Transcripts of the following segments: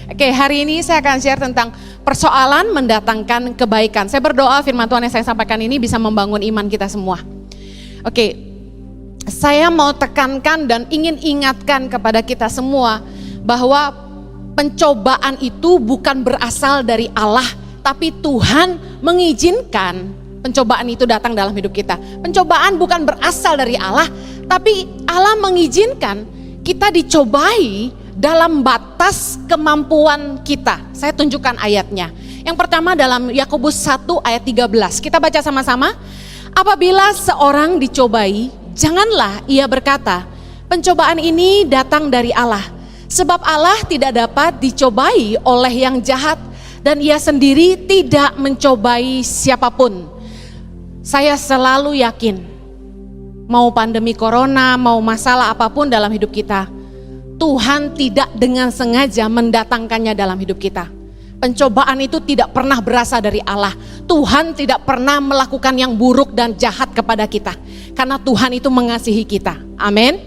Oke, hari ini saya akan share tentang persoalan mendatangkan kebaikan. Saya berdoa firman Tuhan yang saya sampaikan ini bisa membangun iman kita semua. Oke, saya mau tekankan dan ingin ingatkan kepada kita semua bahwa pencobaan itu bukan berasal dari Allah, tapi Tuhan mengizinkan pencobaan itu datang dalam hidup kita. Pencobaan bukan berasal dari Allah, tapi Allah mengizinkan kita dicobai dalam batas kemampuan kita. Saya tunjukkan ayatnya. Yang pertama dalam Yakobus 1 ayat 13. Kita baca sama-sama. Apabila seorang dicobai, janganlah ia berkata, pencobaan ini datang dari Allah. Sebab Allah tidak dapat dicobai oleh yang jahat, dan ia sendiri tidak mencobai siapapun. Saya selalu yakin, mau pandemi corona, mau masalah apapun dalam hidup kita, Tuhan tidak dengan sengaja mendatangkannya dalam hidup kita. Pencobaan itu tidak pernah berasal dari Allah. Tuhan tidak pernah melakukan yang buruk dan jahat kepada kita, karena Tuhan itu mengasihi kita. Amin.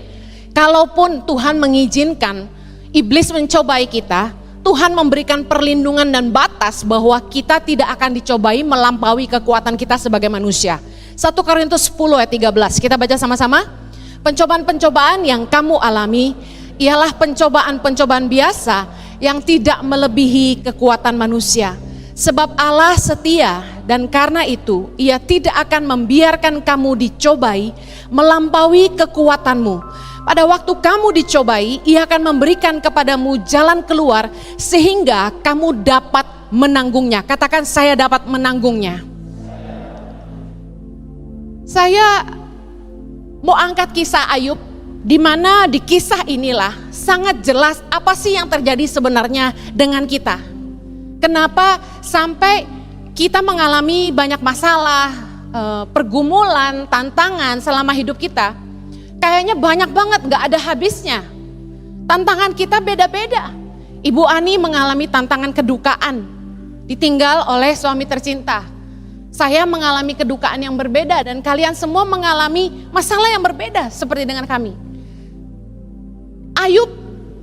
Kalaupun Tuhan mengizinkan iblis mencobai kita, Tuhan memberikan perlindungan dan batas bahwa kita tidak akan dicobai melampaui kekuatan kita sebagai manusia. 1 Korintus 10 ayat 13. Kita baca sama-sama. Pencobaan-pencobaan yang kamu alami ialah pencobaan-pencobaan biasa yang tidak melebihi kekuatan manusia. Sebab Allah setia, dan karena itu Ia tidak akan membiarkan kamu dicobai melampaui kekuatanmu. Pada waktu kamu dicobai, Ia akan memberikan kepadamu jalan keluar sehingga kamu dapat menanggungnya. Katakan, saya dapat menanggungnya. Saya mau angkat kisah Ayub, di mana di kisah inilah sangat jelas apa sih yang terjadi sebenarnya dengan kita. Kenapa sampai kita mengalami banyak masalah, pergumulan, tantangan selama hidup kita. Kayaknya banyak banget, gak ada habisnya. Tantangan kita beda-beda. Ibu Ani mengalami tantangan kedukaan, ditinggal oleh suami tercinta. Saya mengalami kedukaan yang berbeda, dan kalian semua mengalami masalah yang berbeda seperti dengan kami. Ayub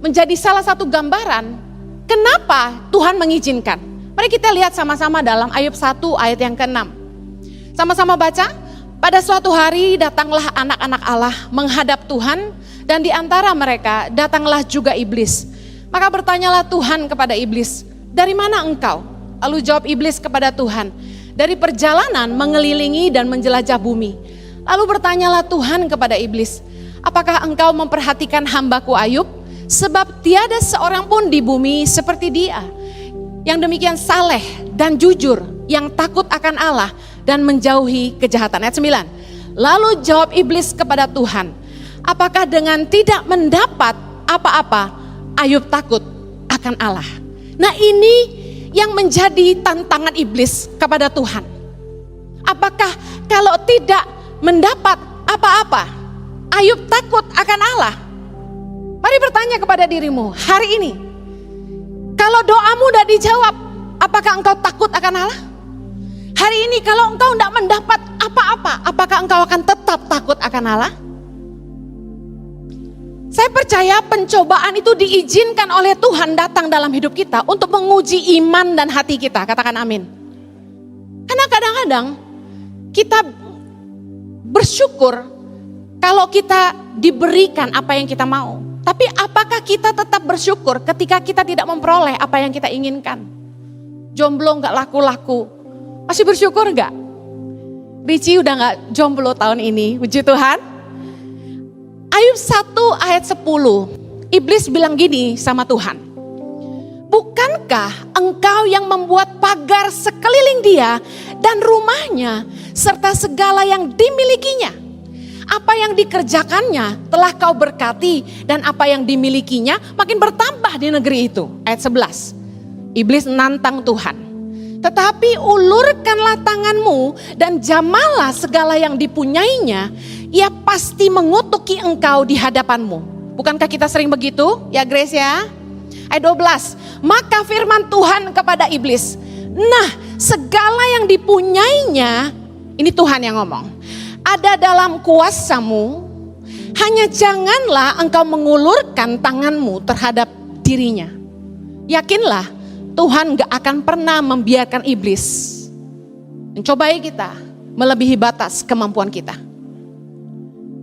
menjadi salah satu gambaran kenapa Tuhan mengizinkan. Mari kita lihat sama-sama dalam Ayub 1 ayat yang ke-6. Sama-sama baca. Pada suatu hari datanglah anak-anak Allah menghadap Tuhan, dan di antara mereka datanglah juga iblis. Maka bertanyalah Tuhan kepada iblis, dari mana engkau? Lalu jawab iblis kepada Tuhan, dari perjalanan mengelilingi dan menjelajah bumi. Lalu bertanyalah Tuhan kepada iblis, apakah engkau memperhatikan hambaku Ayub? Sebab tiada seorang pun di bumi seperti dia, yang demikian saleh dan jujur, yang takut akan Allah dan menjauhi kejahatan. Ayat 9. Lalu jawab iblis kepada Tuhan, apakah dengan tidak mendapat apa-apa Ayub takut akan Allah? Nah, ini yang menjadi tantangan iblis kepada Tuhan. Apakah kalau tidak mendapat apa-apa Ayub takut akan Allah? Mari bertanya kepada dirimu hari ini, kalau doamu tidak dijawab, apakah engkau takut akan Allah? Hari ini kalau engkau tidak mendapat apa-apa, apakah engkau akan tetap takut akan Allah? Saya percaya pencobaan itu diizinkan oleh Tuhan datang dalam hidup kita untuk menguji iman dan hati kita. Katakan amin. Karena kadang-kadang kita bersyukur kalau kita diberikan apa yang kita mau. Tapi apakah kita tetap bersyukur ketika kita tidak memperoleh apa yang kita inginkan? Jomblo gak laku-laku. Masih bersyukur gak? Richie udah gak jomblo tahun ini, puji Tuhan. Ayub 1 ayat 10, iblis bilang gini sama Tuhan, bukankah engkau yang membuat pagar sekeliling dia dan rumahnya serta segala yang dimilikinya? Apa yang dikerjakannya telah kau berkati, dan apa yang dimilikinya makin bertambah di negeri itu. Ayat 11, iblis nantang Tuhan. Tetapi ulurkanlah tanganmu dan jamalah segala yang dipunyainya, ia pasti mengutuki engkau di hadapanmu. Bukankah kita sering begitu ya Grace ya? Ayat 12, maka firman Tuhan kepada iblis, nah segala yang dipunyainya, ini Tuhan yang ngomong, ada dalam kuasamu, hanya janganlah engkau mengulurkan tanganmu terhadap dirinya. Yakinlah Tuhan gak akan pernah membiarkan iblis mencobai kita melebihi batas kemampuan kita.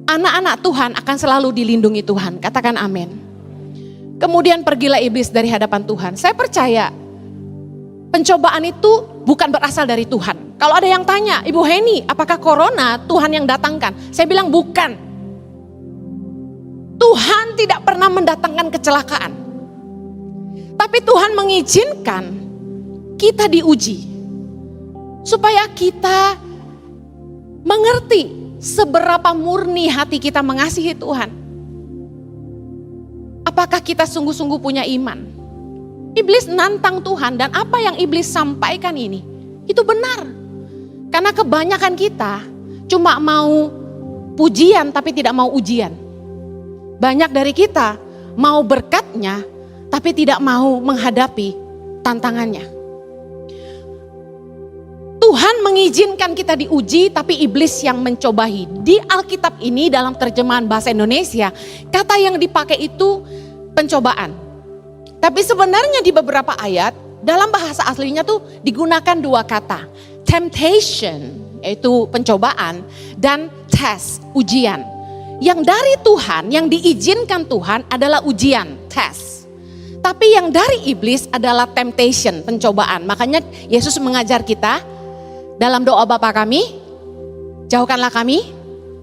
Anak-anak Tuhan akan selalu dilindungi Tuhan. Katakan amin. Kemudian pergilah iblis dari hadapan Tuhan. Saya percaya pencobaan itu bukan berasal dari Tuhan. Kalau ada yang tanya, Ibu Heni, apakah corona Tuhan yang datangkan? Saya bilang bukan. Tuhan tidak pernah mendatangkan kecelakaan. Tapi Tuhan mengizinkan kita diuji. Supaya kita mengerti seberapa murni hati kita mengasihi Tuhan. Apakah kita sungguh-sungguh punya iman? Iblis nantang Tuhan, dan apa yang iblis sampaikan ini, itu benar. Karena kebanyakan kita cuma mau pujian tapi tidak mau ujian. Banyak dari kita mau berkatnya tapi tidak mau menghadapi tantangannya. Tuhan mengizinkan kita diuji, tapi iblis yang mencobai. Di Alkitab ini dalam terjemahan bahasa Indonesia, kata yang dipakai itu pencobaan. Tapi sebenarnya di beberapa ayat, dalam bahasa aslinya tuh digunakan dua kata. Temptation, yaitu pencobaan, dan test, ujian. Yang dari Tuhan, yang diizinkan Tuhan adalah ujian, test. Tapi yang dari iblis adalah temptation, pencobaan. Makanya Yesus mengajar kita, dalam doa Bapa kami, jauhkanlah kami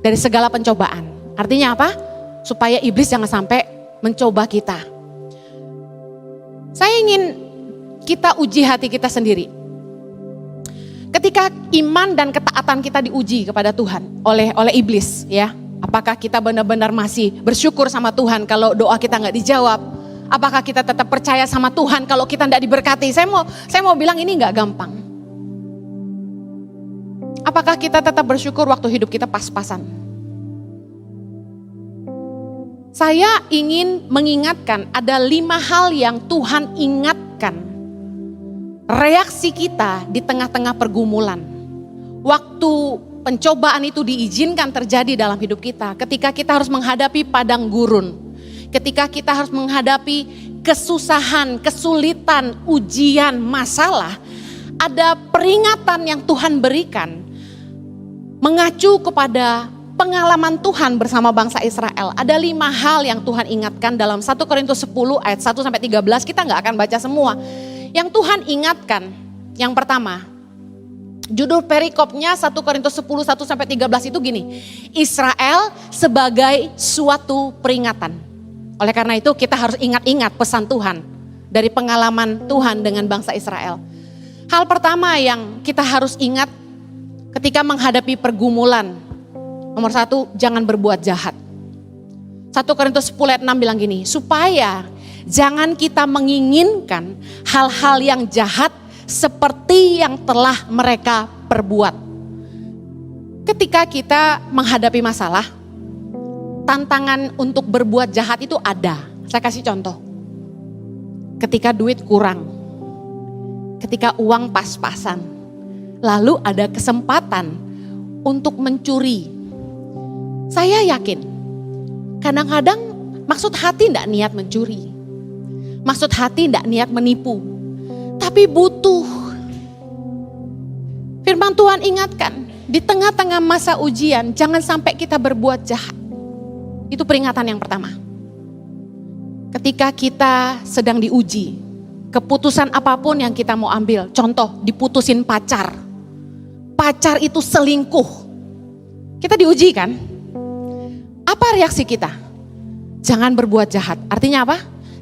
dari segala pencobaan. Artinya apa? Supaya iblis jangan sampai mencoba kita. Saya ingin kita uji hati kita sendiri. Ketika iman dan ketaatan kita diuji kepada Tuhan oleh iblis, ya, apakah kita benar-benar masih bersyukur sama Tuhan kalau doa kita nggak dijawab? Apakah kita tetap percaya sama Tuhan kalau kita nggak diberkati? Saya mau bilang ini nggak gampang. Apakah kita tetap bersyukur waktu hidup kita pas-pasan? Saya ingin mengingatkan ada 5 hal yang Tuhan ingatkan. Reaksi kita di tengah-tengah pergumulan. Waktu pencobaan itu diizinkan terjadi dalam hidup kita. Ketika kita harus menghadapi padang gurun. Ketika kita harus menghadapi kesusahan, kesulitan, ujian, masalah. Ada peringatan yang Tuhan berikan. Mengacu kepada pengalaman Tuhan bersama bangsa Israel. Ada 5 hal yang Tuhan ingatkan dalam 1 Korintus 10 ayat 1-13. Kita gak akan baca semua. Yang Tuhan ingatkan, yang pertama, judul perikopnya 1 Korintus 10 1-13 itu gini. Israel sebagai suatu peringatan. Oleh karena itu kita harus ingat-ingat pesan Tuhan dari pengalaman Tuhan dengan bangsa Israel. Hal pertama yang kita harus ingat ketika menghadapi pergumulan, nomor 1, jangan berbuat jahat. 1 Korintus 10 ayat 6 bilang gini, supaya jangan kita menginginkan hal-hal yang jahat seperti yang telah mereka perbuat. Ketika kita menghadapi masalah, tantangan untuk berbuat jahat itu ada. Saya kasih contoh. Ketika duit kurang, ketika uang pas-pasan, lalu ada kesempatan untuk mencuri. Saya yakin, kadang-kadang maksud hati tidak niat mencuri. Maksud hati tidak niat menipu. Tapi butuh. Firman Tuhan ingatkan, di tengah-tengah masa ujian, jangan sampai kita berbuat jahat. Itu peringatan yang pertama. Ketika kita sedang diuji, keputusan apapun yang kita mau ambil, contoh diputusin pacar. Pacar itu selingkuh. Kita diuji kan? Apa reaksi kita? Jangan berbuat jahat. Artinya apa?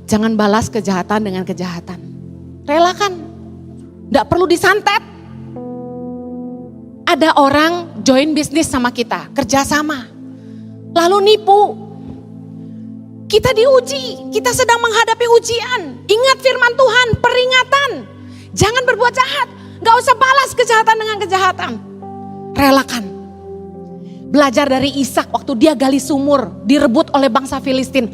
Jangan balas kejahatan dengan kejahatan. Relakan. Tidak perlu disantet. Ada orang join bisnis sama kita, kerjasama. Lalu nipu. Kita diuji, kita sedang menghadapi ujian. Ingat firman Tuhan, peringatan. Jangan berbuat jahat. Gak usah balas kejahatan dengan kejahatan. Relakan. Belajar dari Ishak waktu dia gali sumur, direbut oleh bangsa Filistin.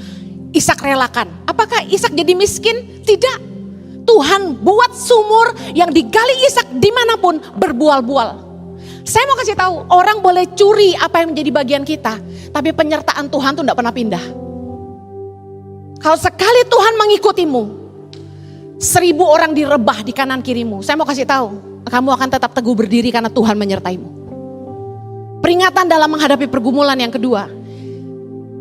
Ishak relakan. Apakah Ishak jadi miskin? Tidak. Tuhan buat sumur yang digali Ishak dimanapun berbual-bual. Saya mau kasih tahu, orang boleh curi apa yang menjadi bagian kita. Tapi penyertaan Tuhan tuh gak pernah pindah. Kalau sekali Tuhan mengikutimu, 1000 orang direbah di kanan kirimu. Saya mau kasih tahu, kamu akan tetap teguh berdiri karena Tuhan menyertaimu. Peringatan dalam menghadapi pergumulan yang kedua,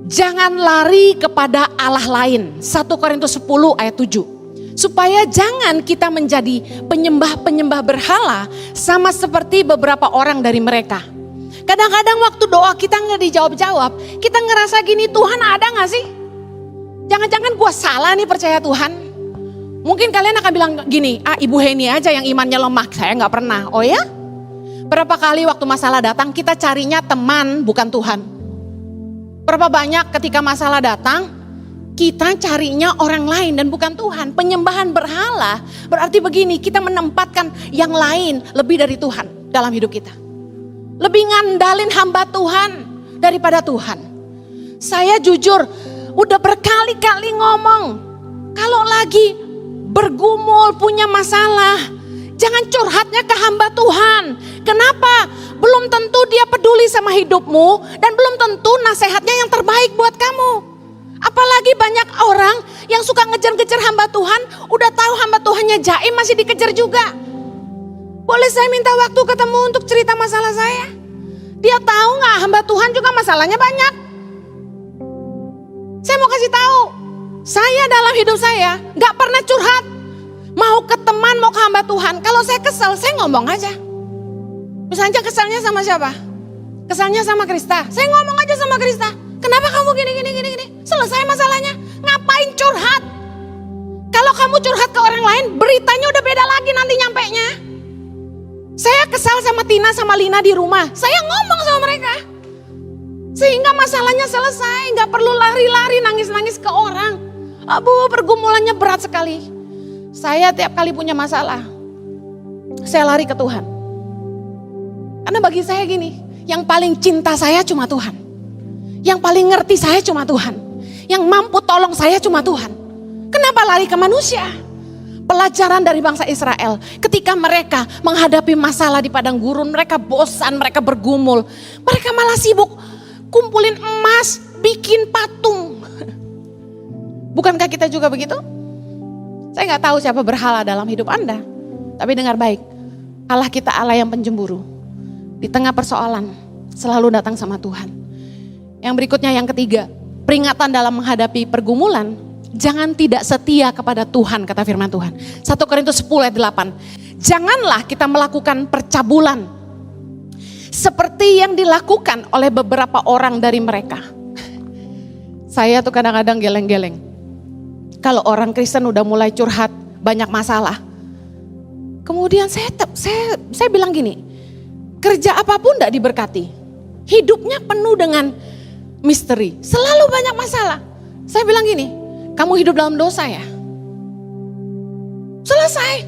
jangan lari kepada Allah lain. 1 Korintus 10 ayat 7. Supaya jangan kita menjadi penyembah-penyembah berhala sama seperti beberapa orang dari mereka. Kadang-kadang waktu doa kita nggak dijawab-jawab, kita ngerasa gini, Tuhan ada gak sih? Jangan-jangan gua salah nih percaya Tuhan. Mungkin kalian akan bilang gini, Ibu Heni aja yang imannya lemah, saya gak pernah. Oh ya? Berapa kali waktu masalah datang kita carinya teman bukan Tuhan. Berapa banyak ketika masalah datang, kita carinya orang lain dan bukan Tuhan. Penyembahan berhala berarti begini, kita menempatkan yang lain lebih dari Tuhan dalam hidup kita. Lebih ngandalin hamba Tuhan daripada Tuhan. Saya jujur udah berkali-kali ngomong, kalau lagi bergumul punya masalah, jangan curhatnya ke hamba Tuhan. Kenapa? Belum tentu dia peduli sama hidupmu dan belum tentu nasihatnya yang terbaik buat kamu. Apalagi banyak orang yang suka ngejar-ngejar hamba Tuhan, udah tahu hamba Tuhannya jaim masih dikejar juga. Boleh saya minta waktu ketemu untuk cerita masalah saya? Dia tahu gak hamba Tuhan juga masalahnya banyak. Saya mau kasih tahu, saya dalam hidup saya gak pernah curhat. Mau ke teman, mau ke hamba Tuhan. Kalau saya kesel, saya ngomong aja. Misalnya keselnya sama siapa? Keselnya sama Krista. Saya ngomong aja sama Krista. Kenapa kamu gini. Selesai masalahnya. Ngapain curhat? Kalau kamu curhat ke orang lain, beritanya udah beda lagi nanti nyampenya. Saya kesal sama Tina sama Lina di rumah. Saya ngomong sama mereka. Sehingga masalahnya selesai. Gak perlu lari-lari nangis-nangis ke orang. Pergumulannya berat sekali. Saya tiap kali punya masalah, saya lari ke Tuhan. Karena bagi saya gini, yang paling cinta saya cuma Tuhan. Yang paling ngerti saya cuma Tuhan. Yang mampu tolong saya cuma Tuhan. Kenapa lari ke manusia? Pelajaran dari bangsa Israel, ketika mereka menghadapi masalah di padang gurun, mereka bosan, mereka bergumul. Mereka malah sibuk kumpulin emas, bikin patung. Bukankah kita juga begitu? Saya gak tahu siapa berhala dalam hidup Anda. Tapi dengar baik, Allah kita Allah yang penjemburu. Di tengah persoalan selalu datang sama Tuhan. Yang berikutnya yang ketiga, peringatan dalam menghadapi pergumulan, jangan tidak setia kepada Tuhan, kata firman Tuhan. 1 Korintus 10 ayat 8. Janganlah kita melakukan percabulan seperti yang dilakukan oleh beberapa orang dari mereka. Saya tuh kadang-kadang geleng-geleng. Kalau orang Kristen udah mulai curhat, banyak masalah. Kemudian saya bilang gini, kerja apapun gak diberkati. Hidupnya penuh dengan misteri, selalu banyak masalah. Saya bilang gini, kamu hidup dalam dosa ya? Selesai.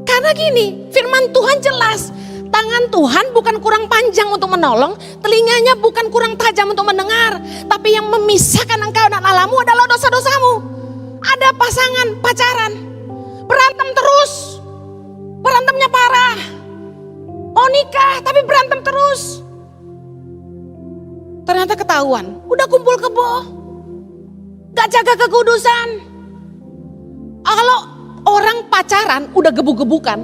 Karena gini, firman Tuhan jelas. Tangan Tuhan bukan kurang panjang untuk menolong, telinganya bukan kurang tajam untuk mendengar. Tapi yang memisahkan engkau dan Allahmu adalah dosa-dosamu. Ada pasangan pacaran, berantem terus. Berantemnya parah. Oh nikah tapi berantem terus. Ternyata ketahuan, udah kumpul kebo, gak jaga kekudusan. Kalau orang pacaran udah gebuk-gebukan,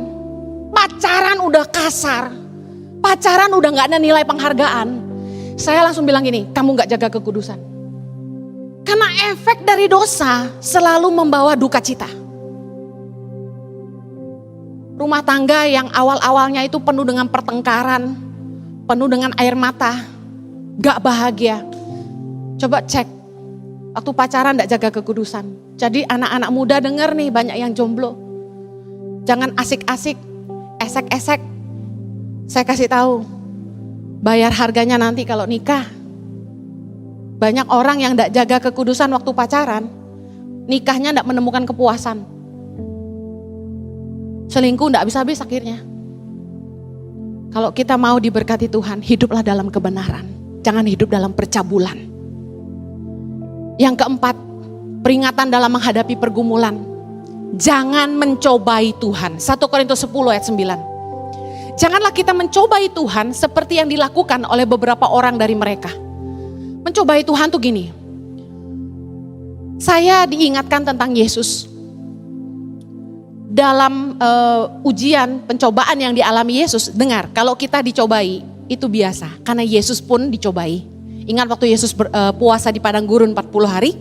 pacaran udah kasar, pacaran udah gak ada nilai penghargaan, saya langsung bilang gini, kamu gak jaga kekudusan. Karena efek dari dosa selalu membawa duka cita. Rumah tangga yang awal-awalnya itu penuh dengan pertengkaran, penuh dengan air mata, gak bahagia. Coba cek, waktu pacaran gak jaga kekudusan. Jadi anak-anak muda denger nih, banyak yang jomblo. Jangan asik-asik, esek-esek. Saya kasih tahu, bayar harganya nanti kalau nikah. Banyak orang yang gak jaga kekudusan waktu pacaran, nikahnya gak menemukan kepuasan. Selingkuh gak habis-habis akhirnya. Kalau kita mau diberkati Tuhan, hiduplah dalam kebenaran. Jangan hidup dalam percabulan. Yang keempat, peringatan dalam menghadapi pergumulan. Jangan mencobai Tuhan. 1 Korintus 10 ayat 9. Janganlah kita mencobai Tuhan seperti yang dilakukan oleh beberapa orang dari mereka. Mencobai Tuhan tuh gini. Saya diingatkan tentang Yesus. dalam ujian, pencobaan yang dialami Yesus, dengar, kalau kita dicobai itu biasa, karena Yesus pun dicobai. Ingat waktu Yesus puasa di padang gurun 40 hari,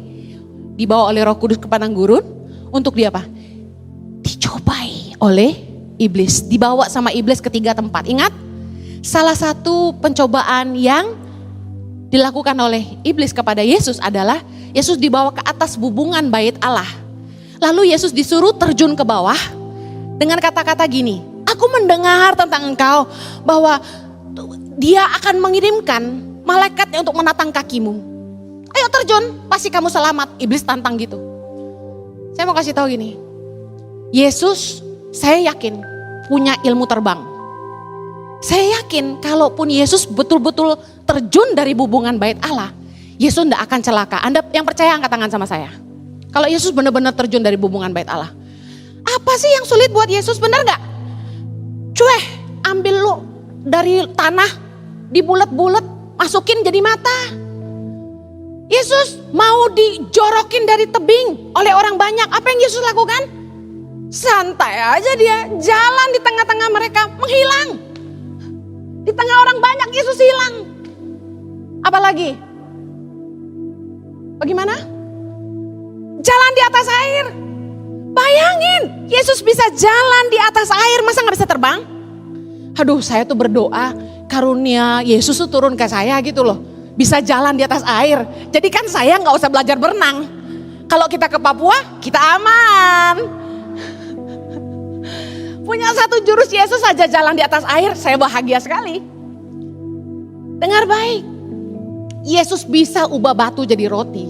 dibawa oleh Roh Kudus ke padang gurun, untuk dia apa? Dicobai oleh iblis, dibawa sama iblis ke 3 tempat. Ingat, salah satu pencobaan yang dilakukan oleh iblis kepada Yesus adalah Yesus dibawa ke atas bubungan bait Allah. Lalu Yesus disuruh terjun ke bawah dengan kata-kata gini, aku mendengar tentang engkau bahwa dia akan mengirimkan malaikatnya untuk menatang kakimu. Ayo terjun, pasti kamu selamat. Iblis tantang gitu. Saya mau kasih tahu gini, Yesus saya yakin punya ilmu terbang. Saya yakin kalaupun Yesus betul-betul terjun dari bubungan bait Allah, Yesus tidak akan celaka. Anda yang percaya angkat tangan sama saya. Kalau Yesus benar-benar terjun dari bubungan bait Allah. Apa sih yang sulit buat Yesus, benar gak? Cueh, ambil lu dari tanah, dibulet-bulet, masukin jadi mata. Yesus mau dijorokin dari tebing oleh orang banyak. Apa yang Yesus lakukan? Santai aja dia, jalan di tengah-tengah mereka, menghilang. Di tengah orang banyak Yesus hilang. Apalagi? Bagaimana? Jalan di atas air. Bayangin, Yesus bisa jalan di atas air, masa gak bisa terbang? Aduh, saya tuh berdoa karunia Yesus tuh turun ke saya gitu loh. Bisa jalan di atas air. Jadi kan saya gak usah belajar berenang. Kalau kita ke Papua, kita aman. Punya satu jurus Yesus saja jalan di atas air, saya bahagia sekali. Dengar baik, Yesus bisa ubah batu jadi roti,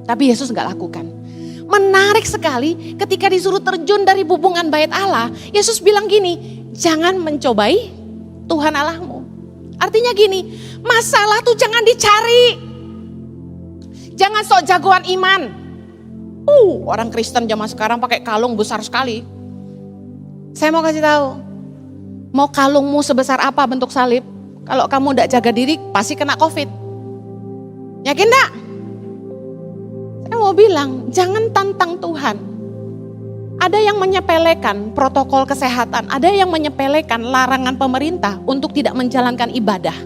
tapi Yesus gak lakukan. Menarik sekali ketika disuruh terjun dari bubungan bait Allah, Yesus bilang gini, jangan mencobai Tuhan Allahmu. Artinya gini, masalah tuh jangan dicari. Jangan sok jagoan iman. Orang Kristen zaman sekarang pakai kalung besar sekali. Saya mau kasih tahu, mau kalungmu sebesar apa bentuk salib, kalau kamu tidak jaga diri pasti kena COVID. Yakin enggak? Saya mau bilang, jangan tantang Tuhan. Ada yang menyepelekan protokol kesehatan, ada yang menyepelekan larangan pemerintah untuk tidak menjalankan ibadah.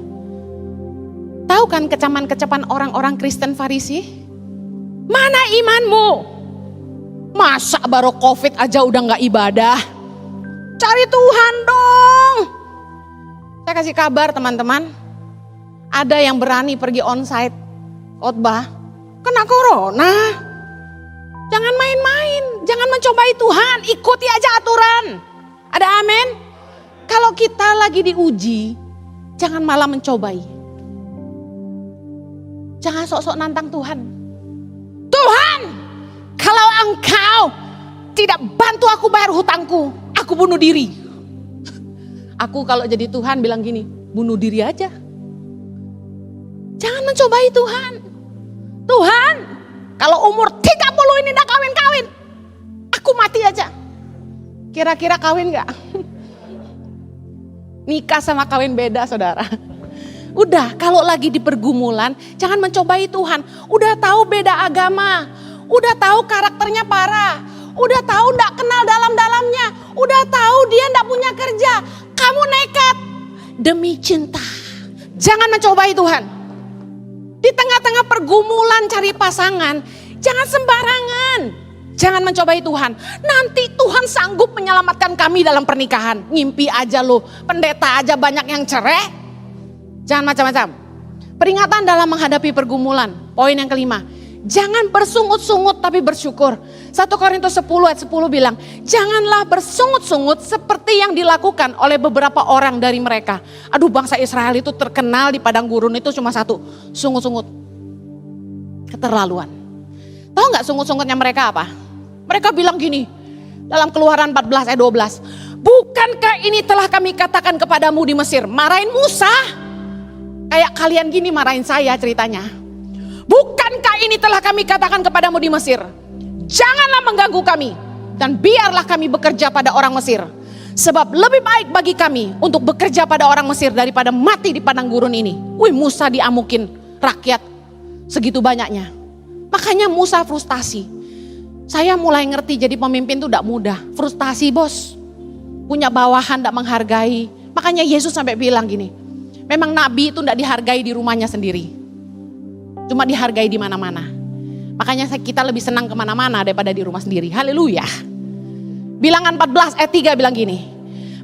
Tahu kan kecaman-kecapan orang-orang Kristen Farisi? Mana imanmu? Masa baru COVID aja udah gak ibadah? Cari Tuhan dong. Saya kasih kabar teman-teman, ada yang berani pergi onsite khotbah, kena corona. Jangan main-main, jangan mencobai Tuhan, ikuti aja aturan. Ada amin? Kalau kita lagi diuji, jangan malah mencobai. Jangan sok-sok nantang Tuhan. Tuhan, kalau engkau tidak bantu aku bayar hutangku, aku bunuh diri. Aku kalau jadi Tuhan bilang gini, bunuh diri aja. Jangan mencobai Tuhan. Tuhan, kalau umur 30 ini udah kawin-kawin, aku mati aja. Kira-kira kawin gak? Nikah sama kawin beda saudara. Udah, kalau lagi di pergumulan, jangan mencobai Tuhan. Udah tahu beda agama, udah tahu karakternya parah, udah tahu gak kenal dalam-dalamnya, udah tahu dia gak punya kerja. Kamu nekat demi cinta. Jangan mencobai Tuhan. Di tengah-tengah pergumulan cari pasangan, jangan sembarangan. Jangan mencobai Tuhan. Nanti Tuhan sanggup menyelamatkan kami dalam pernikahan. Ngimpi aja lo, pendeta aja banyak yang cerai. Jangan macam-macam. Peringatan dalam menghadapi pergumulan. Poin yang kelima, jangan bersungut-sungut tapi bersyukur. 1 Korintus 10 ayat 10 bilang, janganlah bersungut-sungut seperti yang dilakukan oleh beberapa orang dari mereka. Aduh, bangsa Israel itu terkenal di padang gurun itu cuma satu, sungut-sungut. Keterlaluan. Tahu gak sungut-sungutnya mereka apa? Mereka bilang gini, dalam Keluaran 14 ayat 12. Bukankah ini telah kami katakan kepadamu di Mesir? Marahin Musa. Kayak kalian gini marahin saya ceritanya. Bukankah ini telah kami katakan kepadamu di Mesir? Janganlah mengganggu kami dan biarlah kami bekerja pada orang Mesir. Sebab lebih baik bagi kami untuk bekerja pada orang Mesir daripada mati di padang gurun ini. Wih, Musa diamukin rakyat segitu banyaknya. Makanya Musa frustasi. Saya mulai ngerti jadi pemimpin tuh gak mudah. Frustasi bos. Punya bawahan gak menghargai. Makanya Yesus sampai bilang gini. Memang nabi itu gak dihargai di rumahnya sendiri. Cuma dihargai di mana-mana. Makanya kita lebih senang kemana-mana daripada di rumah sendiri. Haleluya. Bilangan 14 ayat 3 bilang gini.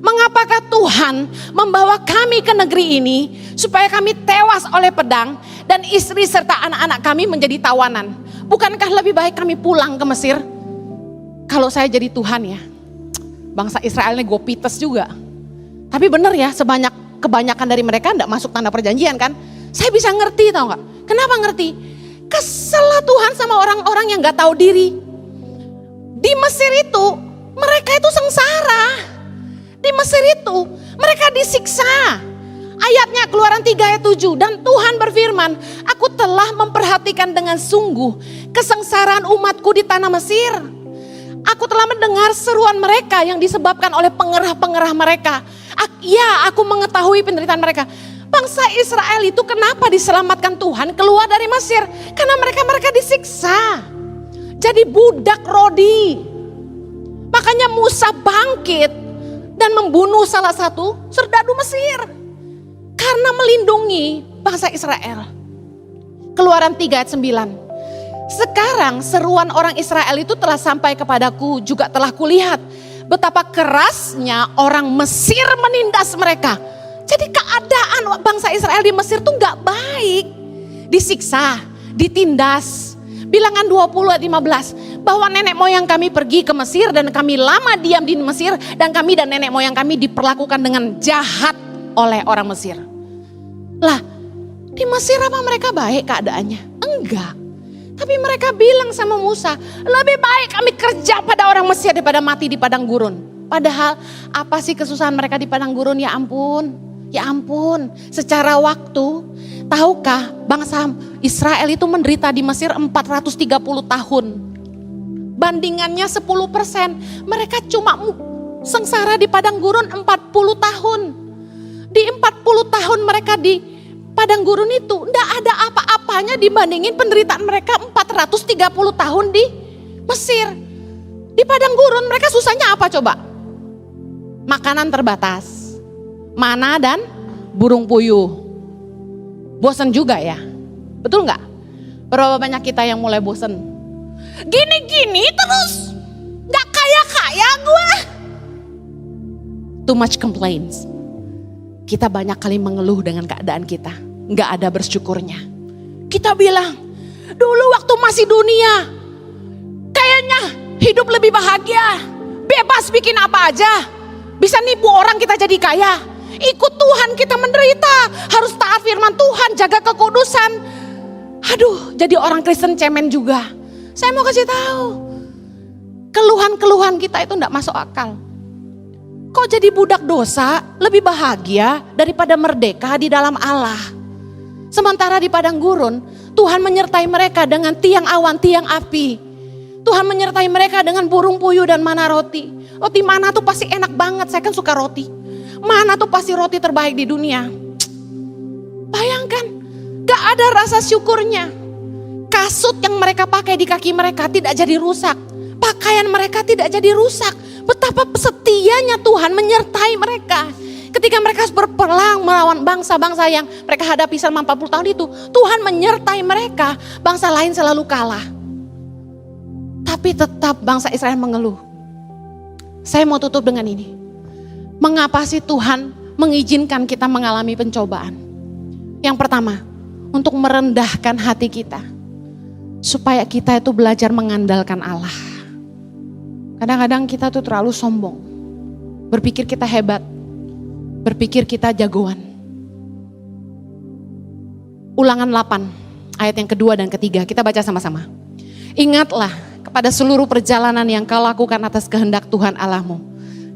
Mengapakah Tuhan membawa kami ke negeri ini supaya kami tewas oleh pedang dan istri serta anak-anak kami menjadi tawanan? Bukankah lebih baik kami pulang ke Mesir? Kalau saya jadi Tuhan ya, bangsa Israel ini gopites juga. Tapi benar ya, kebanyakan dari mereka enggak masuk tanda perjanjian kan? Saya bisa ngerti, tahu nggak? Kenapa ngerti? Kesel lah Tuhan sama orang-orang yang nggak tahu diri. Di Mesir itu mereka itu sengsara. Di Mesir itu mereka disiksa. Ayatnya Keluaran 3 ayat 7. Dan Tuhan berfirman, aku telah memperhatikan dengan sungguh kesengsaraan umatku di tanah Mesir. Aku telah mendengar seruan mereka yang disebabkan oleh pengerah-pengerah mereka. Ya, aku mengetahui penderitaan mereka. Bangsa Israel itu kenapa diselamatkan Tuhan keluar dari Mesir? Karena mereka disiksa. Jadi budak rodi. Makanya Musa bangkit dan membunuh salah satu serdadu Mesir. Karena melindungi bangsa Israel. Keluaran 3 ayat 9. Sekarang seruan orang Israel itu telah sampai kepadaku, juga telah kulihat betapa kerasnya orang Mesir menindas mereka. Jadi keadaan bangsa Israel di Mesir tuh gak baik. Disiksa, ditindas. Bilangan 20 ayat 15. Bahwa nenek moyang kami pergi ke Mesir dan kami lama diam di Mesir. Dan kami dan nenek moyang kami diperlakukan dengan jahat oleh orang Mesir. Lah, di Mesir apa mereka baik keadaannya? Enggak. Tapi mereka bilang sama Musa, lebih baik kami kerja pada orang Mesir daripada mati di padang gurun. Padahal apa sih kesusahan mereka di padang gurun? Ya ampun, secara waktu, tahukah bangsa Israel itu menderita di Mesir 430 tahun. Bandingannya 10%, mereka cuma sengsara di padang gurun 40 tahun. Di 40 tahun mereka di padang gurun itu enggak ada apa-apanya dibandingin penderitaan mereka 430 tahun di Mesir. Di padang gurun mereka susahnya apa coba? Makanan terbatas. Mana dan burung puyuh. Bosan juga ya. Betul nggak? Berapa banyak kita yang mulai bosan? Gini-gini terus. Gak kaya-kaya gue. Too much complaints. Kita banyak kali mengeluh dengan keadaan kita. Gak ada bersyukurnya. Kita bilang, dulu waktu masih dunia, kayaknya hidup lebih bahagia. Bebas bikin apa aja. Bisa nipu orang kita jadi kaya. Ikut Tuhan kita menderita. Harus taat firman Tuhan, jaga kekudusan. Aduh, jadi orang Kristen cemen juga. Saya mau kasih tahu. Keluhan-keluhan kita itu gak masuk akal. Kok jadi budak dosa lebih bahagia daripada merdeka di dalam Allah. Sementara di padang gurun, Tuhan menyertai mereka dengan tiang awan, tiang api. Tuhan menyertai mereka dengan burung puyuh dan mana roti. Roti mana tuh pasti enak banget, saya kan suka roti. Mana tuh pasti roti terbaik di dunia. Bayangkan, gak ada rasa syukurnya. Kasut yang mereka pakai di kaki mereka tidak jadi rusak. Pakaian mereka tidak jadi rusak. Betapa setianya Tuhan menyertai mereka. Ketika mereka harus berperang melawan bangsa-bangsa yang mereka hadapi selama 40 tahun itu. Tuhan menyertai mereka, bangsa lain selalu kalah. Tapi tetap bangsa Israel mengeluh. Saya mau tutup dengan ini. Mengapa sih Tuhan mengizinkan kita mengalami pencobaan? Yang pertama, untuk merendahkan hati kita. Supaya kita itu belajar mengandalkan Allah. Kadang-kadang kita tuh terlalu sombong. Berpikir kita hebat. Berpikir kita jagoan. Ulangan 8 ayat yang kedua dan ketiga. Kita baca sama-sama. Ingatlah kepada seluruh perjalanan yang kau lakukan atas kehendak Tuhan Allahmu.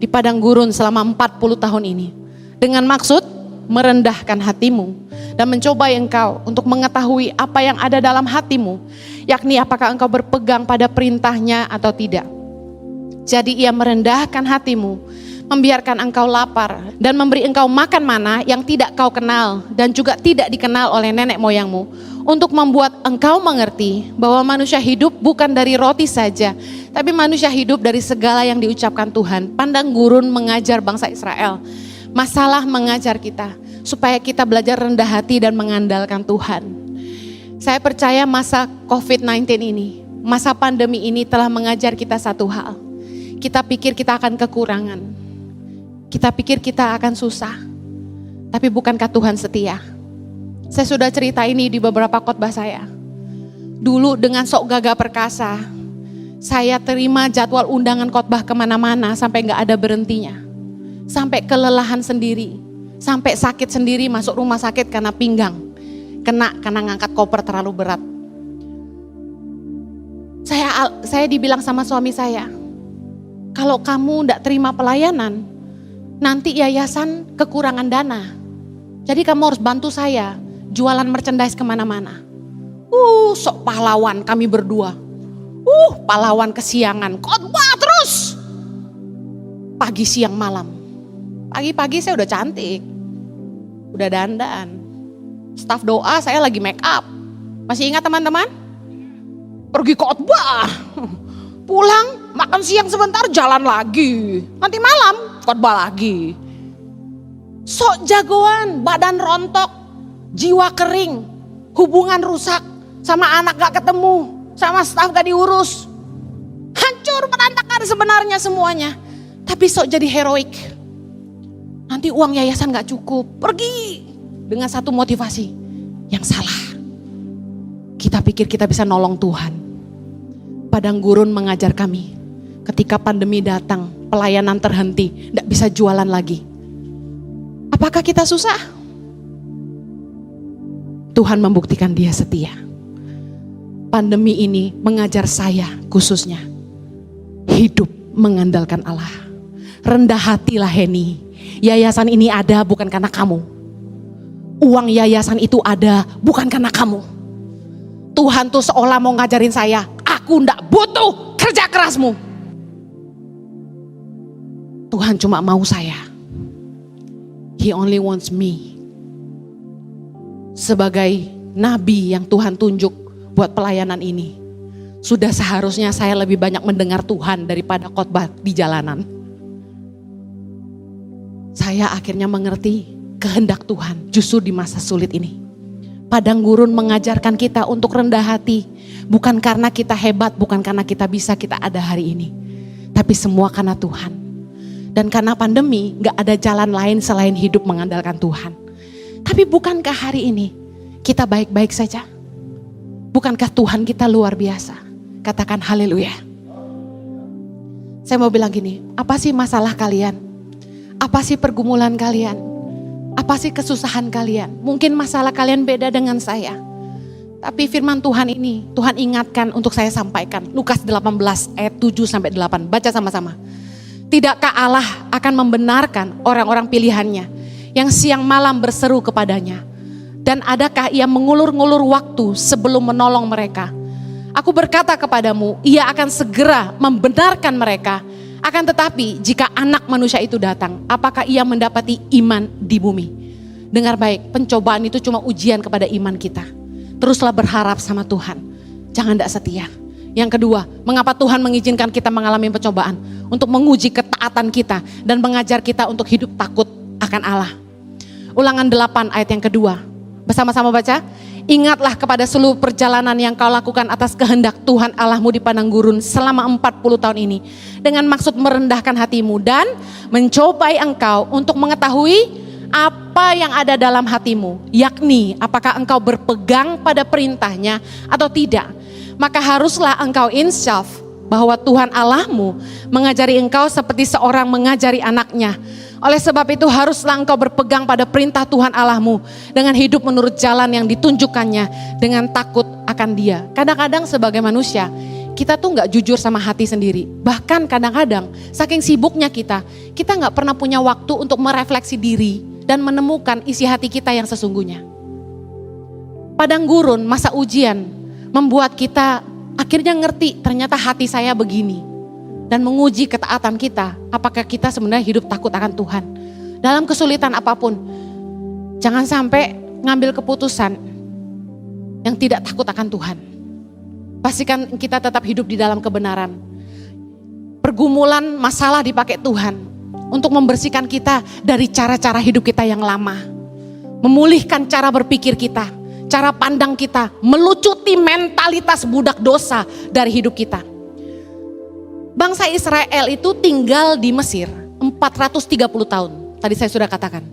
Di padang gurun selama 40 tahun ini. Dengan maksud merendahkan hatimu. Dan mencoba engkau untuk mengetahui apa yang ada dalam hatimu. Yakni apakah engkau berpegang pada perintahnya atau tidak. Jadi ia merendahkan hatimu, membiarkan engkau lapar dan memberi engkau makan mana yang tidak kau kenal dan juga tidak dikenal oleh nenek moyangmu untuk membuat engkau mengerti bahwa manusia hidup bukan dari roti saja, tapi manusia hidup dari segala yang diucapkan Tuhan. Padang gurun mengajar bangsa Israel. Masalah mengajar kita supaya kita belajar rendah hati dan mengandalkan Tuhan. Saya percaya masa COVID-19 ini, masa pandemi ini telah mengajar kita satu hal. Kita pikir kita akan kekurangan. Kita pikir kita akan susah. Tapi bukankah Tuhan setia? Saya sudah cerita ini di beberapa khotbah saya. Dulu dengan sok gagah perkasa, saya terima jadwal undangan khotbah kemana-mana sampai gak ada berhentinya. Sampai kelelahan sendiri, sampai sakit sendiri masuk rumah sakit karena pinggang. Kena karena ngangkat koper terlalu berat. Saya dibilang sama suami saya, kalau kamu gak terima pelayanan, nanti yayasan kekurangan dana. Jadi kamu harus bantu saya jualan merchandise kemana-mana. Sok pahlawan kami berdua. Pahlawan kesiangan, khotbah terus. Pagi siang malam. Pagi-pagi saya udah cantik. Udah dandan. Staf doa saya lagi make up. Masih ingat teman-teman? Pergi khotbah. Pulang, makan siang sebentar, jalan lagi. Nanti malam, khotbah lagi. Sok jagoan, badan rontok, jiwa kering, hubungan rusak, sama anak gak ketemu, sama staf gak diurus. Hancur berantakan sebenarnya semuanya. Tapi sok jadi heroik. Nanti uang yayasan gak cukup, pergi dengan satu motivasi yang salah. Kita pikir kita bisa nolong Tuhan. Padang gurun mengajar kami, ketika pandemi datang, pelayanan terhenti, gak bisa jualan lagi. Apakah kita susah? Tuhan membuktikan Dia setia. Pandemi ini mengajar saya khususnya hidup mengandalkan Allah. Rendah hatilah Heni. Yayasan ini ada bukan karena kamu. Uang yayasan itu ada bukan karena kamu. Tuhan tuh seolah mau ngajarin saya, aku ndak butuh kerja kerasmu. Tuhan cuma mau saya. He only wants me. Sebagai nabi yang Tuhan tunjuk buat pelayanan ini, sudah seharusnya saya lebih banyak mendengar Tuhan daripada khotbah di jalanan. Saya akhirnya mengerti kehendak Tuhan justru di masa sulit ini. Padang gurun mengajarkan kita untuk rendah hati, bukan karena kita hebat, bukan karena kita bisa kita ada hari ini, tapi semua karena Tuhan. Dan karena pandemi gak ada jalan lain selain hidup mengandalkan Tuhan. Tapi bukankah hari ini kita baik-baik saja? Bukankah Tuhan kita luar biasa? Katakan haleluya. Saya mau bilang gini, apa sih masalah kalian? Apa sih pergumulan kalian? Apa sih kesusahan kalian? Mungkin masalah kalian beda dengan saya. Tapi firman Tuhan ini, Tuhan ingatkan untuk saya sampaikan. Lukas 18 ayat 7-8, baca sama-sama. Tidakkah Allah akan membenarkan orang-orang pilihannya yang siang malam berseru kepadanya? Dan adakah ia mengulur-ngulur waktu sebelum menolong mereka? Aku berkata kepadamu, ia akan segera membenarkan mereka. Akan tetapi jika anak manusia itu datang, apakah ia mendapati iman di bumi? Dengar baik, pencobaan itu cuma ujian kepada iman kita. Teruslah berharap sama Tuhan, jangan tidak setia. Yang kedua, mengapa Tuhan mengizinkan kita mengalami pencobaan? Untuk menguji ketaatan kita dan mengajar kita untuk hidup takut akan Allah. Ulangan 8 ayat yang kedua. Bersama-sama baca. Ingatlah kepada seluruh perjalanan yang kau lakukan atas kehendak Tuhan Allahmu di padang gurun selama 40 tahun ini. Dengan maksud merendahkan hatimu dan mencobai engkau untuk mengetahui apa yang ada dalam hatimu. Yakni apakah engkau berpegang pada perintahnya atau tidak. Maka haruslah engkau insyaf bahwa Tuhan Allahmu mengajari engkau seperti seorang mengajari anaknya. Oleh sebab itu haruslah engkau berpegang pada perintah Tuhan Allahmu dengan hidup menurut jalan yang ditunjukkannya dengan takut akan Dia. Kadang-kadang sebagai manusia kita tuh gak jujur sama hati sendiri. Bahkan kadang-kadang saking sibuknya kita gak pernah punya waktu untuk merefleksi diri dan menemukan isi hati kita yang sesungguhnya. Padang gurun, masa ujian membuat kita akhirnya ngerti ternyata hati saya begini. Dan menguji ketaatan kita, apakah kita sebenarnya hidup takut akan Tuhan. Dalam kesulitan apapun, jangan sampai ngambil keputusan yang tidak takut akan Tuhan. Pastikan kita tetap hidup di dalam kebenaran. Pergumulan, masalah dipakai Tuhan untuk membersihkan kita dari cara-cara hidup kita yang lama. Memulihkan cara berpikir kita, cara pandang kita, melucuti mentalitas budak dosa dari hidup kita. Bangsa Israel itu tinggal di Mesir 430 tahun. Tadi saya sudah katakan.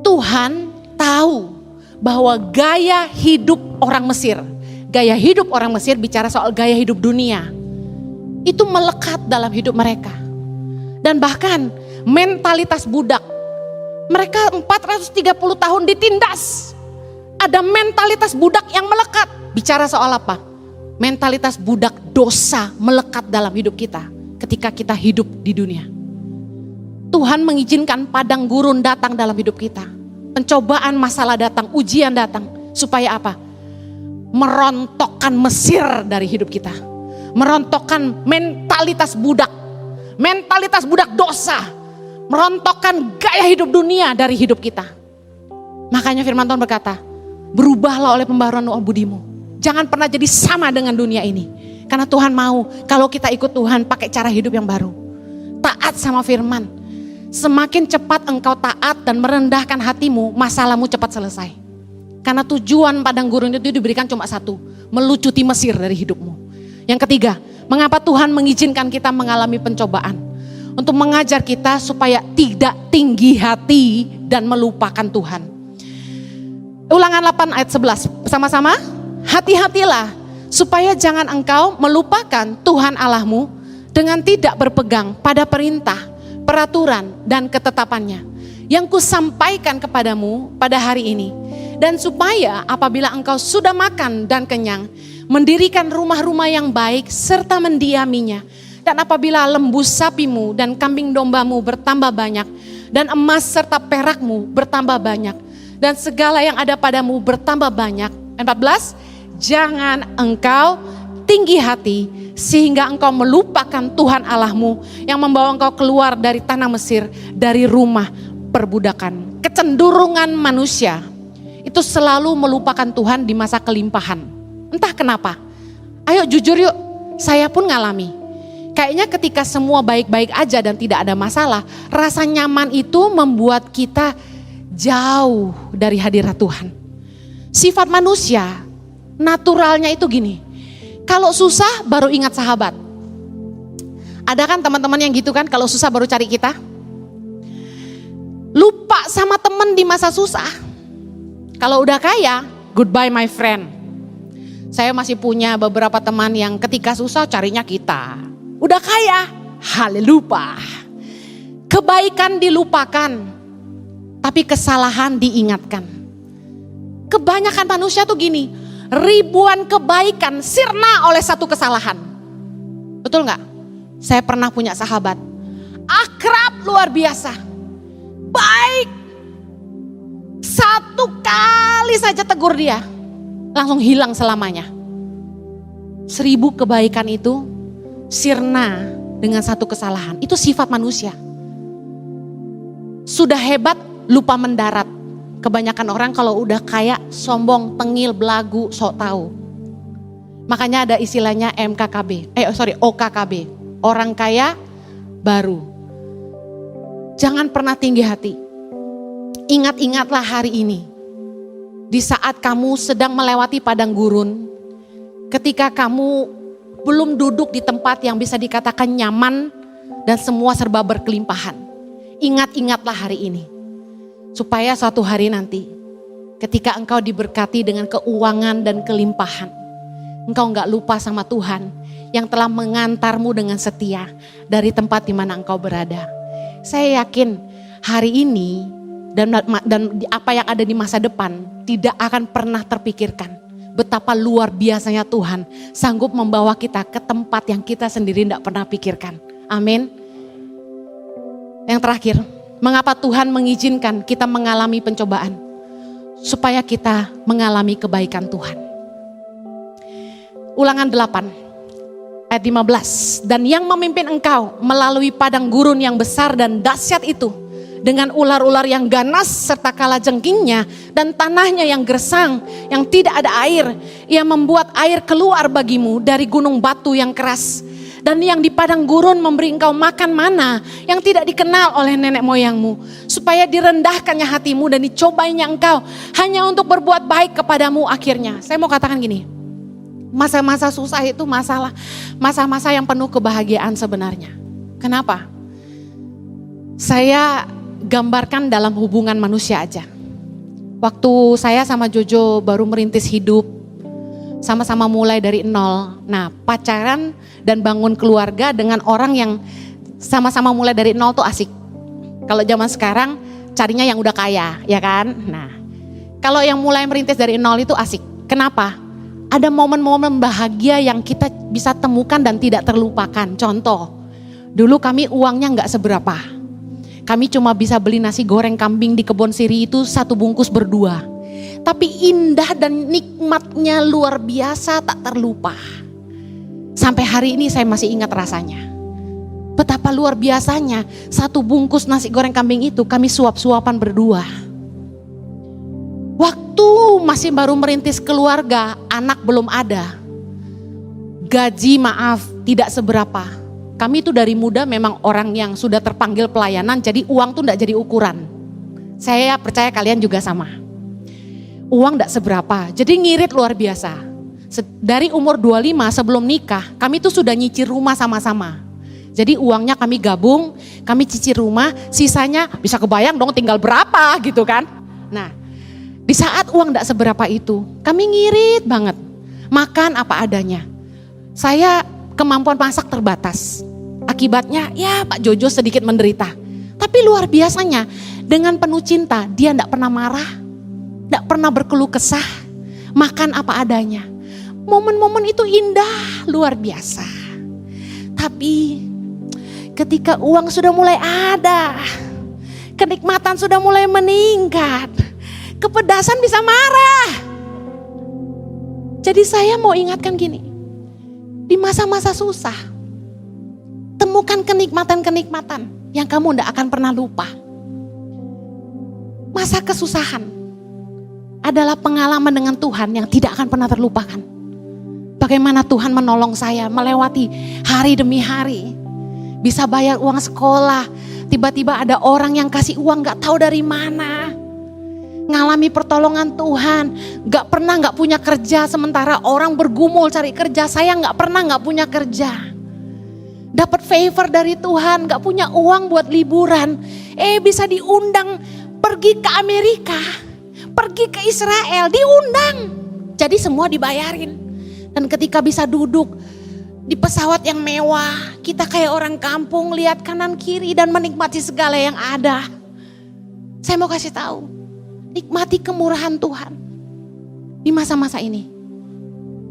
Tuhan tahu bahwa gaya hidup orang Mesir, gaya hidup orang Mesir bicara soal gaya hidup dunia, itu melekat dalam hidup mereka. Dan bahkan mentalitas budak, mereka 430 tahun ditindas. Ada mentalitas budak yang melekat. Bicara soal apa? Mentalitas budak dosa melekat dalam hidup kita ketika kita hidup di dunia. Tuhan mengizinkan padang gurun datang dalam hidup kita. Pencobaan, masalah datang, ujian datang. Supaya apa? Merontokkan Mesir dari hidup kita. Merontokkan mentalitas budak. Mentalitas budak dosa. Merontokkan gaya hidup dunia dari hidup kita. Makanya firman Tuhan berkata, berubahlah oleh pembaharuan budimu. Jangan pernah jadi sama dengan dunia ini. Karena Tuhan mau kalau kita ikut Tuhan pakai cara hidup yang baru. Taat sama firman. Semakin cepat engkau taat dan merendahkan hatimu, masalahmu cepat selesai. Karena tujuan padang gurun itu diberikan cuma satu, melucuti Mesir dari hidupmu. Yang ketiga, mengapa Tuhan mengizinkan kita mengalami pencobaan? Untuk mengajar kita supaya tidak tinggi hati dan melupakan Tuhan. Ulangan 8 ayat 11, bersama-sama. Hati-hatilah supaya jangan engkau melupakan Tuhan Allahmu dengan tidak berpegang pada perintah, peraturan dan ketetapannya yang kusampaikan kepadamu pada hari ini. Dan supaya apabila engkau sudah makan dan kenyang, mendirikan rumah-rumah yang baik serta mendiaminya. Dan apabila lembu sapimu dan kambing dombamu bertambah banyak, dan emas serta perakmu bertambah banyak, dan segala yang ada padamu bertambah banyak. 14, jangan engkau tinggi hati sehingga engkau melupakan Tuhan Allahmu yang membawa engkau keluar dari tanah Mesir, dari rumah perbudakan. Kecenderungan manusia itu selalu melupakan Tuhan di masa kelimpahan. Entah kenapa. Ayo jujur yuk, saya pun ngalami. Kayaknya ketika semua baik-baik aja dan tidak ada masalah, rasa nyaman itu membuat kita jauh dari hadirat Tuhan. Sifat manusia, naturalnya itu gini. Kalau susah baru ingat sahabat. Ada kan teman-teman yang gitu kan, kalau susah baru cari kita. Lupa sama teman di masa susah. Kalau udah kaya, goodbye my friend. Saya masih punya beberapa teman yang ketika susah carinya kita. Udah kaya, haleluya. Kebaikan dilupakan, tapi kesalahan diingatkan. Kebanyakan manusia tuh gini, ribuan kebaikan sirna oleh satu kesalahan. Betul gak? Saya pernah punya sahabat, akrab luar biasa, baik. Satu kali saja tegur dia, langsung hilang selamanya. 1000 kebaikan itu sirna dengan satu kesalahan. Itu sifat manusia. Sudah hebat lupa mendarat. Kebanyakan orang kalau udah kaya sombong, tengil, belagu, sok tahu. Makanya ada istilahnya OKKB. Orang kaya baru. Jangan pernah tinggi hati. Ingat-ingatlah hari ini. Di saat kamu sedang melewati padang gurun, ketika kamu belum duduk di tempat yang bisa dikatakan nyaman dan semua serba berkelimpahan. Ingat-ingatlah hari ini. Supaya suatu hari nanti ketika engkau diberkati dengan keuangan dan kelimpahan, engkau enggak lupa sama Tuhan yang telah mengantarmu dengan setia dari tempat di mana engkau berada. Saya yakin hari ini dan apa yang ada di masa depan tidak akan pernah terpikirkan. Betapa luar biasanya Tuhan sanggup membawa kita ke tempat yang kita sendiri tidak pernah pikirkan. Amin. Yang terakhir, mengapa Tuhan mengizinkan kita mengalami pencobaan? Supaya kita mengalami kebaikan Tuhan. Ulangan 8 ayat 15. Dan yang memimpin engkau melalui padang gurun yang besar dan dahsyat itu, dengan ular-ular yang ganas serta kalajengkingnya dan tanahnya yang gersang, yang tidak ada air. Ia membuat air keluar bagimu dari gunung batu yang keras. Dan yang di padang gurun memberi engkau makan mana yang tidak dikenal oleh nenek moyangmu. Supaya direndahkannya hatimu dan dicobainya engkau hanya untuk berbuat baik kepadamu akhirnya. Saya mau katakan gini, masa-masa susah itu masa-masa yang penuh kebahagiaan sebenarnya. Kenapa? Saya gambarkan dalam hubungan manusia aja. Waktu saya sama Jojo baru merintis hidup, sama-sama mulai dari nol. Nah, pacaran dan bangun keluarga dengan orang yang sama-sama mulai dari nol tuh asik. Kalau zaman sekarang carinya yang udah kaya, ya kan? Nah, kalau yang mulai merintis dari nol itu asik. Kenapa? Ada momen-momen bahagia yang kita bisa temukan dan tidak terlupakan. Contoh, dulu kami uangnya gak seberapa. Kami cuma bisa beli nasi goreng kambing di kebun siri itu 1 bungkus berdua. Tapi indah dan nikmatnya luar biasa, tak terlupa. Sampai hari ini saya masih ingat rasanya. Betapa luar biasanya 1 bungkus nasi goreng kambing itu kami suap-suapan berdua. Waktu masih baru merintis keluarga, anak belum ada. Gaji maaf tidak seberapa. Kami itu dari muda memang orang yang sudah terpanggil pelayanan, jadi uang tuh enggak jadi ukuran. Saya percaya kalian juga sama. Uang enggak seberapa, jadi ngirit luar biasa. Dari umur 25 sebelum nikah, kami tuh sudah nyicil rumah sama-sama. Jadi uangnya kami gabung, kami cicil rumah, sisanya bisa kebayang dong tinggal berapa gitu kan. Nah, di saat uang enggak seberapa itu, kami ngirit banget. Makan apa adanya. Saya kemampuan masak terbatas. Akibatnya ya Pak Jojo sedikit menderita. Tapi luar biasanya dengan penuh cinta dia tidak pernah marah. Tidak pernah berkeluh kesah. Makan apa adanya. Momen-momen itu indah luar biasa. Tapi ketika uang sudah mulai ada. Kenikmatan sudah mulai meningkat. Kepedasan bisa marah. Jadi saya mau ingatkan gini. Di masa-masa susah, temukan kenikmatan-kenikmatan yang kamu tidak akan pernah lupa. Masa kesusahan adalah pengalaman dengan Tuhan yang tidak akan pernah terlupakan. Bagaimana Tuhan menolong saya melewati hari demi hari. Bisa bayar uang sekolah, tiba-tiba ada orang yang kasih uang gak tahu dari mana. Ngalami pertolongan Tuhan, gak pernah gak punya kerja, sementara orang bergumul cari kerja, saya gak pernah gak punya kerja. Dapat favor dari Tuhan, gak punya uang buat liburan, bisa diundang pergi ke Amerika, pergi ke Israel, diundang. Jadi semua dibayarin. Dan ketika bisa duduk di pesawat yang mewah, kita kayak orang kampung, lihat kanan kiri dan menikmati segala yang ada. Saya mau kasih tahu, nikmati kemurahan Tuhan di masa-masa ini.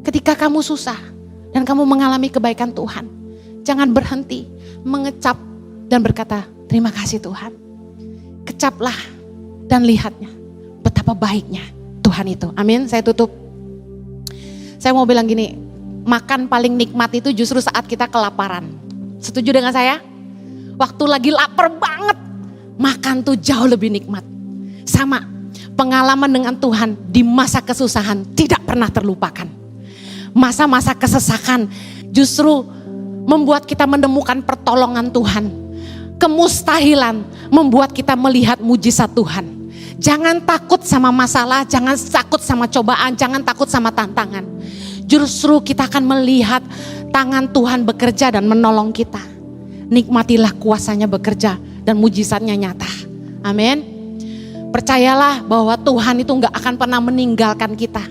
Ketika kamu susah dan kamu mengalami kebaikan Tuhan, jangan berhenti mengecap dan berkata, terima kasih Tuhan. Kecaplah dan lihatnya betapa baiknya Tuhan itu. Amin. Saya tutup. Saya mau bilang gini, makan paling nikmat itu justru saat kita kelaparan. Setuju dengan saya? Waktu lagi lapar banget, makan tuh jauh lebih nikmat. Sama, pengalaman dengan Tuhan di masa kesusahan tidak pernah terlupakan. Masa-masa kesesakan justru membuat kita menemukan pertolongan Tuhan. Kemustahilan membuat kita melihat mujizat Tuhan. Jangan takut sama masalah, jangan takut sama cobaan, jangan takut sama tantangan. Justru kita akan melihat tangan Tuhan bekerja dan menolong kita. Nikmatilah kuasanya bekerja dan mujizatnya nyata. Amin. Percayalah bahwa Tuhan itu gak akan pernah meninggalkan kita.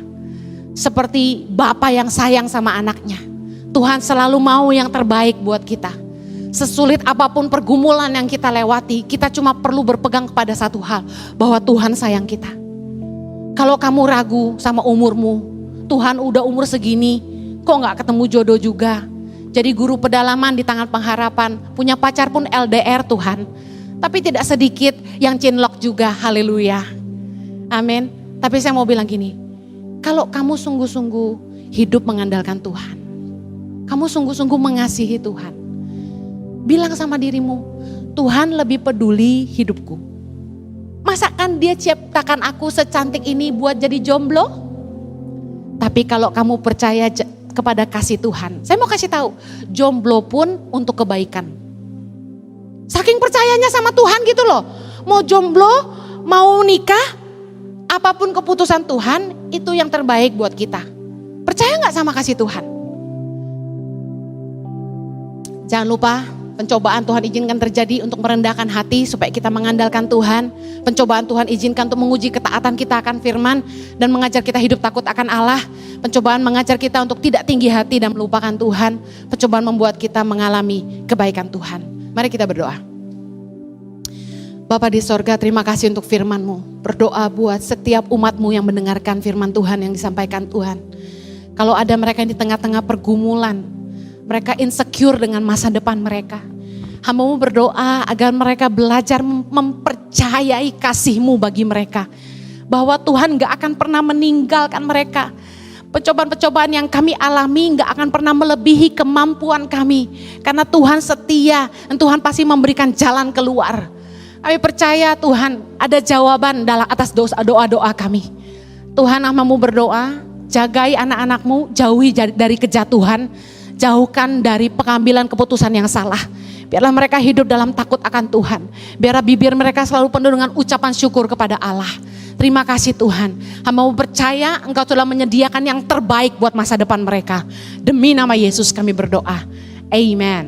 Seperti Bapa yang sayang sama anaknya. Tuhan selalu mau yang terbaik buat kita. Sesulit apapun pergumulan yang kita lewati, kita cuma perlu berpegang kepada satu hal, bahwa Tuhan sayang kita. Kalau kamu ragu sama umurmu, Tuhan udah umur segini, kok gak ketemu jodoh juga. Jadi guru pedalaman di tangan pengharapan, punya pacar pun LDR Tuhan. Tapi tidak sedikit yang cinlok juga, haleluya. Amin. Tapi saya mau bilang gini, kalau kamu sungguh-sungguh hidup mengandalkan Tuhan, kamu sungguh-sungguh mengasihi Tuhan, bilang sama dirimu, Tuhan lebih peduli hidupku Masakan dia ciptakan aku secantik ini buat jadi jomblo? Tapi kalau kamu percaya kepada kasih Tuhan, saya mau kasih tahu, jomblo pun untuk kebaikan. Saking percayanya sama Tuhan gitu loh. Mau jomblo, mau nikah, apapun keputusan Tuhan, itu yang terbaik buat kita. Percaya gak sama kasih Tuhan? Jangan lupa, pencobaan Tuhan izinkan terjadi untuk merendahkan hati supaya kita mengandalkan Tuhan. Pencobaan Tuhan izinkan untuk menguji ketaatan kita akan firman dan mengajar kita hidup takut akan Allah. Pencobaan mengajar kita untuk tidak tinggi hati dan melupakan Tuhan. Pencobaan membuat kita mengalami kebaikan Tuhan. Mari kita berdoa. Bapa di sorga, terima kasih untuk firman-Mu. Berdoa buat setiap umat-Mu yang mendengarkan firman Tuhan yang disampaikan Tuhan. Kalau ada mereka yang di tengah-tengah pergumulan, mereka insecure dengan masa depan mereka. Hamba-Mu berdoa agar mereka belajar mempercayai kasih-Mu bagi mereka. Bahwa Tuhan gak akan pernah meninggalkan mereka. Pencobaan-pencobaan yang kami alami gak akan pernah melebihi kemampuan kami. Karena Tuhan setia dan Tuhan pasti memberikan jalan keluar. Kami percaya Tuhan ada jawaban dalam atas doa-doa kami. Tuhan, hamba-Mu berdoa, jagai anak-anak-Mu, jauhi dari kejatuhan, jauhkan dari pengambilan keputusan yang salah. Biarlah mereka hidup dalam takut akan Tuhan. Biarlah bibir mereka selalu penuh dengan ucapan syukur kepada Allah. Terima kasih Tuhan. Hamba-Mu percaya Engkau telah menyediakan yang terbaik buat masa depan mereka. Demi nama Yesus kami berdoa. Amen.